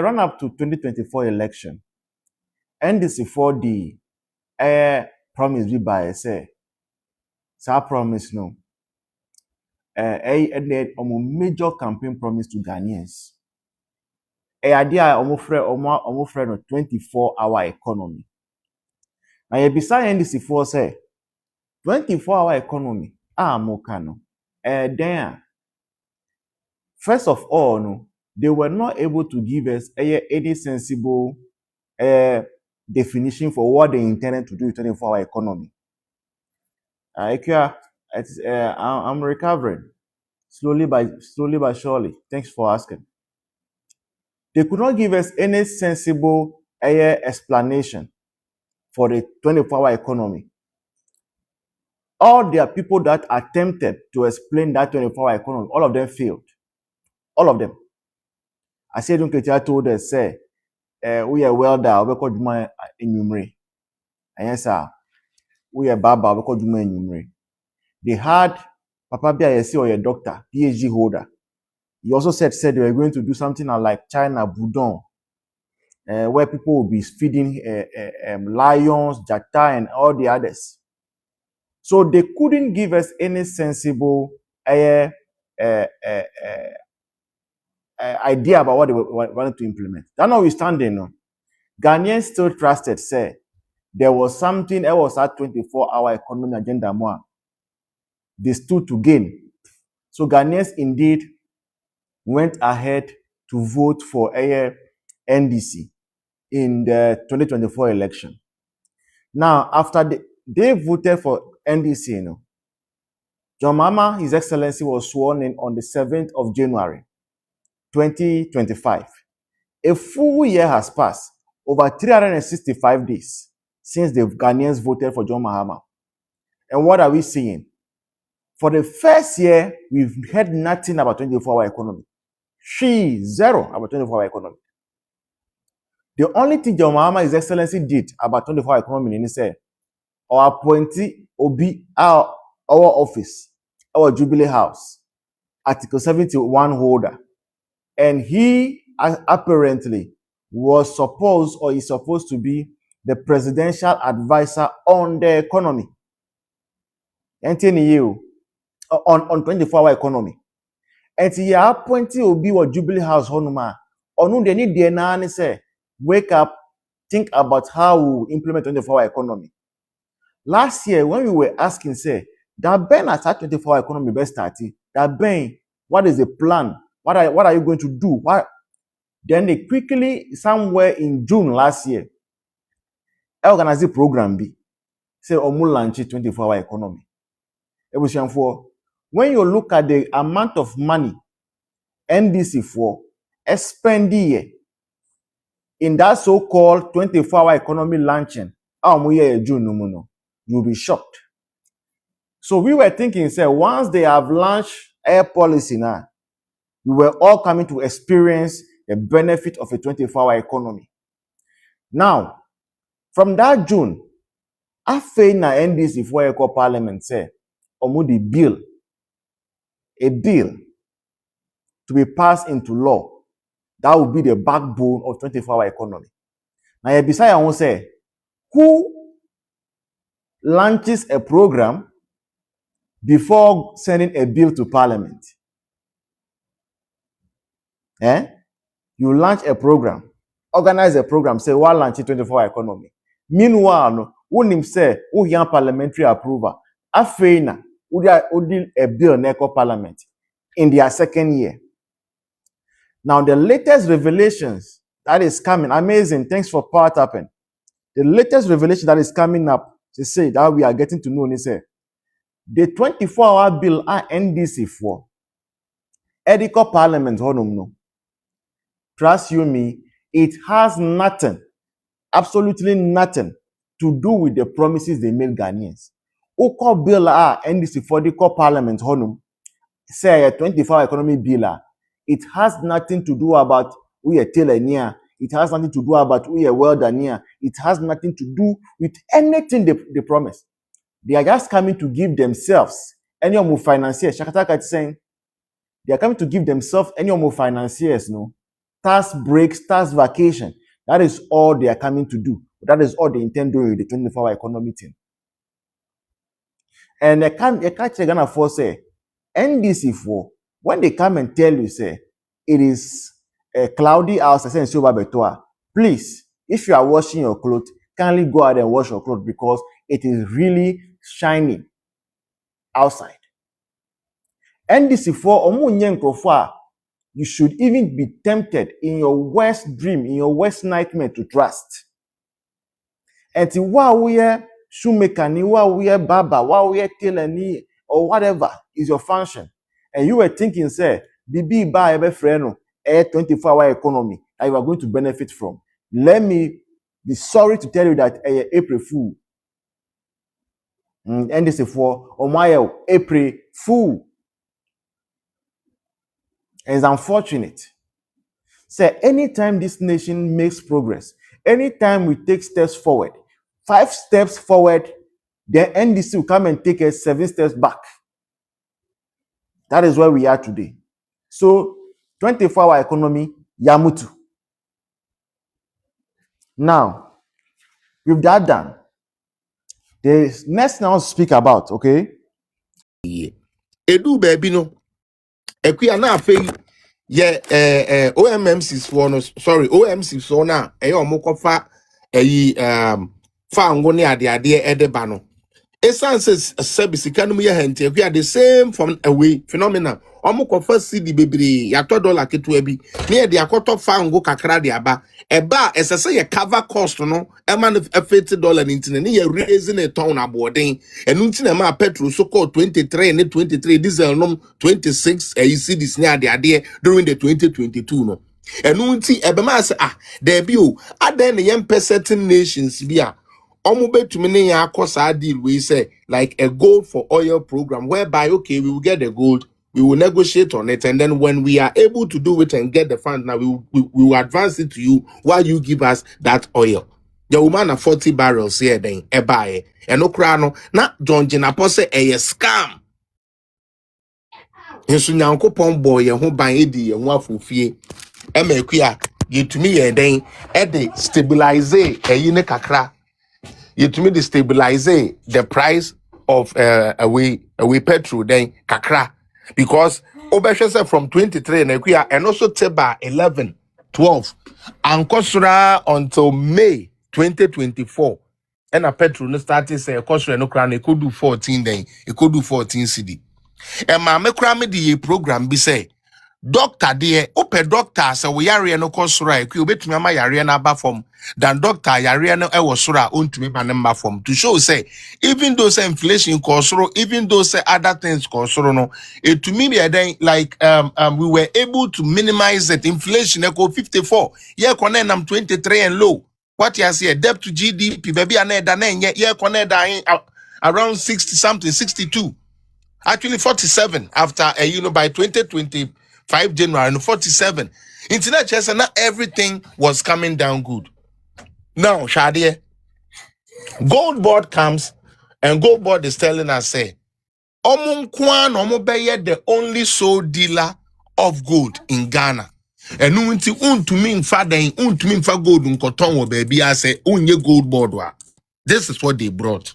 Run up to 2024 election, NDC for the promise we by say, promise no. And then major campaign promise to Ghanaians. Idea almost no 24-hour economy. Now you beside NDC for say 24-hour economy. Mokano. Then first of all, no, they were not able to give us any sensible definition for what they intended to do with 24-hour economy. I'm recovering slowly but surely. Thanks for asking. They could not give us any sensible explanation for the 24-hour economy. All the people that attempted to explain that 24-hour economy, all of them failed. All of them. I said, I told us, say, we are welder, we call Juma enumerate. And yes, sir, we are Baba, we call Juma enumerate. They had Papa BISC or a doctor, PhD holder. He also said they were going to do something like China Budon, where people will be feeding lions, jatta, and all the others. So they couldn't give us any sensible idea about what they wanted to implement. That's how we standing now. Ghanaians still trusted, say, there was something that was at 24-hour economy agenda more. They stood to gain. So Ghanaians indeed went ahead to vote for NDC in the 2024 election. Now, after they voted for NDC, John Mahama, His Excellency, was sworn in on the 7th of January, 2025. A full year has passed, over 365 days, since the Ghanaians voted for John Mahama. And what are we seeing? For the first year, we've heard nothing about 24-hour economy. Zero about 24-hour economy. The only thing John Mahama, His Excellency, did about 24-hour economy is say, or appointee Obi our office, our Jubilee House, Article 71 holder. And he apparently was supposed or is supposed to be the presidential advisor on the economy. On 24-hour economy. And he appointee Obi or Jubilee House honuma. Onu they need the say, wake up, think about how we implement 24-hour economy. Last year, when we were asking, say, that Ben at 24-hour economy best starting, that Ben, what is the plan? What are you going to do? Then they quickly, somewhere in June last year, organized a program B. Say, Omu launch 24-hour economy. When you look at the amount of money NDC for spending in that so-called 24-hour economy launching, June, you'll be shocked. So we were thinking, say, once they have launched air policy now, we were all coming to experience the benefit of a 24-hour economy. Now, from that June, after na NDC for Eco Parliament say, Omudi bill, a bill to be passed into law, that will be the backbone of 24-hour economy. Now, beside I want to say, who launches a program before sending a bill to Parliament? You launch a program, organize a program, say, what launch 24-hour economy. Meanwhile, when him say, who have parliamentary approval, after who a bill in Parliament in their second year. Now, the latest revelations that is coming, amazing, thanks for power tapping. The latest revelation that is coming up, to say that we are getting to know, say, the 24-hour bill are NDC for Edico Parliament, no. Trust you me, it has nothing, absolutely nothing to do with the promises they made Ghanaians. Oko bill are NDC for the Parliament, say a 24-hour economy bill. It has nothing to do about we are tailor near. It has nothing to do about we are welder near. It has nothing to do with anything they promise. They are just coming to give themselves any more financiers. Shakataka is saying they are coming to give themselves any more financiers, no, tax breaks, tax vacation. That is all they are coming to do. That is all they intend doing with the 24-hour economy thing. And I can't Ghanafuɔ say NDC for when they come and tell you say it is a cloudy outside, please, if you are washing your clothes, kindly go out and wash your clothes because it is really shining outside. NDC for you should even be tempted in your worst dream, in your worst nightmare to trust. And while we are shoemaker, while we are barber, while we are tailor, or whatever is your function, and you were thinking, say, BB buy every friend, a 24-hour economy that you are going to benefit from. Let me be sorry to tell you that April Fool. NDC for Omayo April Fool. And it's unfortunate. Say, anytime this nation makes progress, anytime we take steps forward, 5 steps forward, then NDC will come and take us 7 steps back. That is where we are today. So, 24-hour economy, Yamutu. Now, with that done, the next now speak about, okay? Edu baby no. Ekuya na afei ye OMMCs for no sorry OMCs so na omokofa fa ngo ne ade edeba no. Essences service kanum ye hente ekuya the same from away phenomenon. Omokofa CD bebre yato dollar ketu abi. Ne ye de akoto fa ngo kakra de aba. Eba esese ye cover cost no ema no $50 ntine ne ye raise ne ton aboden enu ntine ma petrol so called 23 ne 23 diesel no 26 cedis ne ade during the 2022 no enu nti ebe ma say there be o aden ne yem certain nations bi a omo betumi ne ya akosa deal we say like a gold for oil program whereby okay we will get the gold, we will negotiate on it, and then when we are able to do it and get the funds, now we will advance it to you while you give us that oil. The woman of 40 barrels here then buy and no crano na John Jinapo say a scam. Nso nyankopon boy ye ho ban edi ye ho afofie emekwia yetumi ye den e de stabilize eyi ne kakra yetumi de stabilize the price of away petrol then kakra because obehwese from 23 na kwia and also teba 11 12 and kosura until May 2024 and a petrol no started say kosura no kra na e could do 14 then e could do 14 cedi and ma me kra me the program be say doctor there open doctor say we yare no kosura e kwi obetumi ama yare na aba from than doctor yare no e wo sura ontumi ba na from to show say even though say inflation kosoro, even though say other things kosoro no it to me be then like we were able to minimize it. Inflation equal 54 yeah connect nam 23 and low what you see debt to GDP baby aneda na yeah connect around 60 something 62 actually 47 after by 2025 January and 47 internet chess and not everything was coming down good. Now Shadie Gold Board comes and Gold Board is telling us say Omunkwan Omobeye the only sole dealer of gold in Ghana. And unti untumin faden untumin fa gold unkoton baby I say unye Gold Board wa. This is what they brought.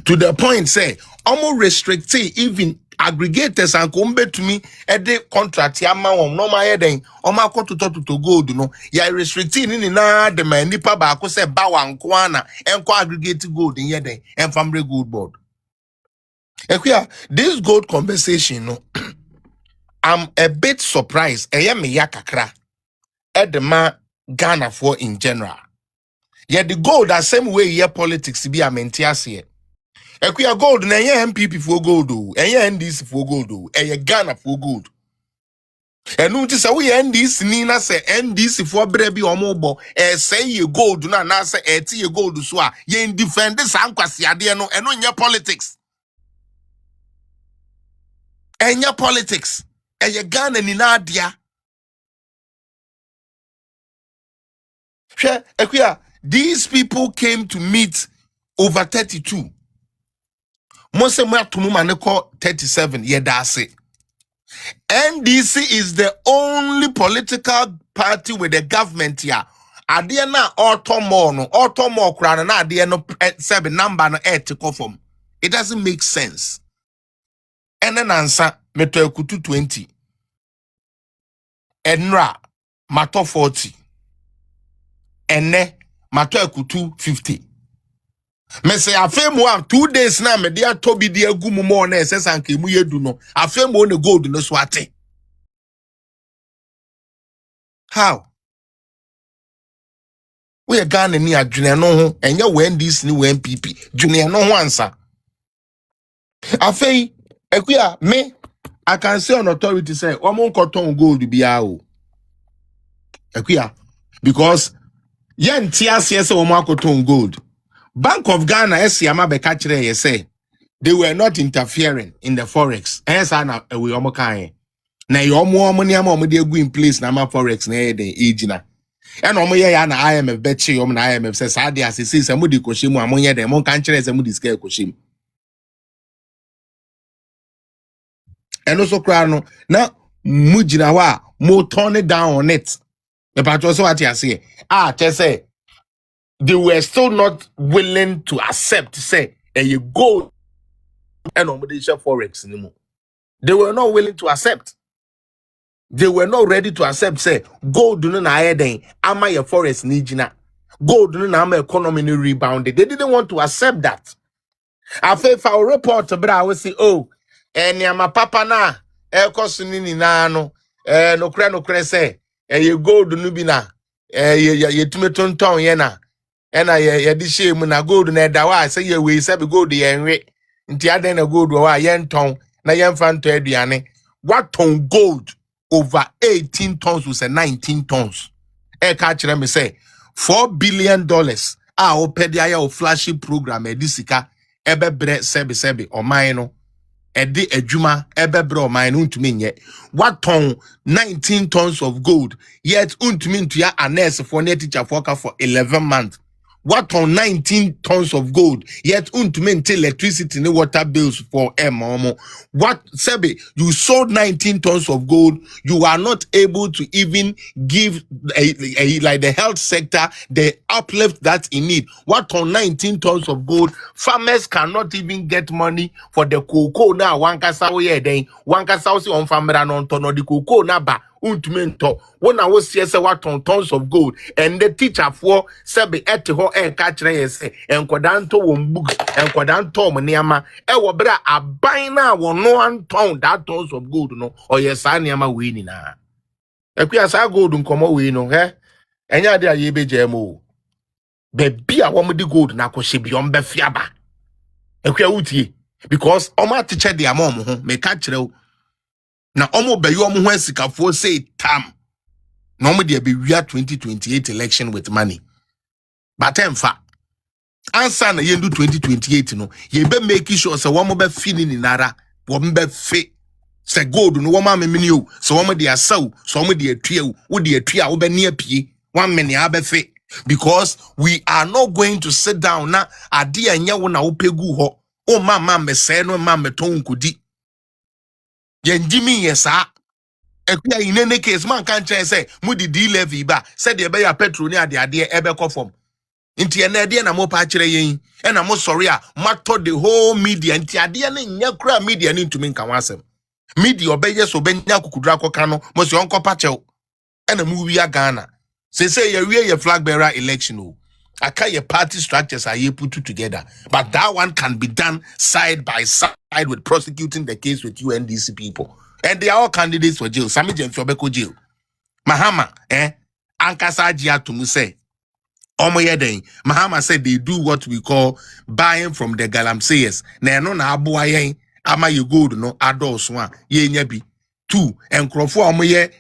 To the point say almost restricted even aggregators and come to me at the contract ya ma won no ma yeden o ma ko to gold no ya restricted ni na the man nipa ba ko say ba wan ko ana enko aggregate gold in yeden en family Gold Board. Ekwia this gold conversation no I'm a bit surprised me ya kakra at the man Ghanafuɔ in general. Yeah the gold the same way here politics be a mentias Ekuya gold na ye MPP for gold o, eye NDC for gold o, eye Ghana for gold. Enu nti se we NDC ni na se NDC for bere bi omobo, say ye gold na se ti ye gold so a ye defend sa nkwase ade no eno nye politics. Enya politics. Eye Ghana ni na adia. Hwe ekuya these people came to meet over 32. Mose mo atomu ma ne ko 37 ye da ase. NDC is the only political party with the government here. Adeɛ na ɔtɔ more kura na adeɛ no sɛbi number no ɛte form. It doesn't make sense. Ɛne nansa metɔ ekutu 20. Enra matɔ 40. Ene matɔ ekutu 50. Me say afemu 2 days na me dia to bi dia gu mu mo na esesanka mu yedu no afemu ne gold no so ate. How? We Ghana ni adwene no ho enye NDC ni NPP dwene no ho ansa. Afei ekuya me I can say on authority say omo nkoton gold bia o. Ekuya because yen ti ase say omo akoton gold. Bank of Ghana esiama beka kire ye say they were not interfering in the forex. Esa na we omo kan. Na yo omo ni ama omo de gu in place na ma forex na e den ejina. And omo ye ya na IMF beche omo na IMF say sa de asese se mo di koshemu amonye dem mo kan kire se mo di scale koshemu. And also cry no na mujina wa mo turn it down on it. The patron so what you say. They say they were still not willing to accept say you go and nomination forex anymore. They were not willing to accept. They were not ready to accept say gold no na ayeden ama your forex nijina. Gold no na ama economy ni rebounded. They didn't want to accept that. Afa for report bra we say oh my papa na ekoso ni na no no kre say you gold no bi na ye tumeton ton ye na na ye di shame na gold na da wa say ye we say gold ye nwe nti aden na gold wa ye nton na ye mfa nto aduane what ton gold over 18 tons to say 19 tons ka kire me say $4 billion a opedia ya o flashy program edisika ebebre sebe oman no edi adwuma ebebre oman no untumi nye what ton 19 tons of gold yet untumi ntua anes for ne teacher for 11 months. What on 19 tons of gold yet untumi nte electricity and water bills for momo. What Sebi, you sold 19 tons of gold, you are not able to even give like the health sector the uplift that in need. What on 19 tons of gold, farmers cannot even get money for the cocoa now. One kasao ye then one kasao si on farmer non tono the cocoa na ba untumento. When I was here say what on tons of gold and the teacher for Sebi ete ho catch say and kwadanto won book and kwadanto mniama e wo bra aban na wo no anton that tons of gold no or yes aniama we ni na ekuya sa gold nkomo we no he enya de aye beje mo be bia wo di gold na ko hye bi on be fiaba ekuya wutie because omo teacher de amom ho me ka kire wo na omo be yo omo ho asikafo say tam na omo de be wia 2028 election with money. But emfa answer na yendu 2028 no ye be make sure say wo mo be fini ni nara wo mo be fe say gold no wo ma memini o so wo mo de asaw so wo mo de atua o wo de atua wo be ne apie 1 minute abe fe because we are not going to sit down na ade anya wo na wo pegu ho o mama mese no ma meton kudi ye njimi yesa ekuya inene case man kan chen say mu di D-levy ba say de be ya petrol ni ade ebe kofom inti ene ade na mo pa kire yen ena mo sorry a mato the whole media inti ade na nya kura media ni ntumi nka wasem media obeye so benya kukudra koka no mo se onko pa chew ena mu wi Ghana say ye wie ye flag bearer election o aka ye party structures are ye put together but that one can be done side by side with prosecuting the case with NDC people and they are all candidates for jail Sami Jemfiobeko jail Mahama ankasa ji atumu say Mahama said they do what we call buying from the galamseyers. Na no na aboa yen ama ye gold no adults one ye nya bi 2 enkrofo omoye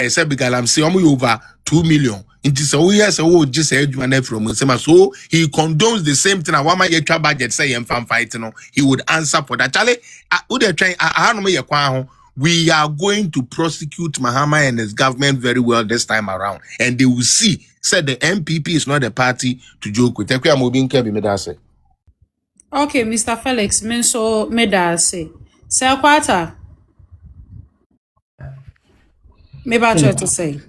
say be galamsey omoye over 2 million. Inti so we say oh just adwuma na from say so he condones the same thing awama ye twa budget say ye mfam fight no he would answer for that. Chale who dey try ahanom ye kwan ho. We are going to prosecute Mahama and his government very well this time around. And they will see, said the MPP is not a party to joke with. Okay, Mr. Felix, menso medase. Sir Kwata. Me ba try to say.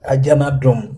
Ajana dom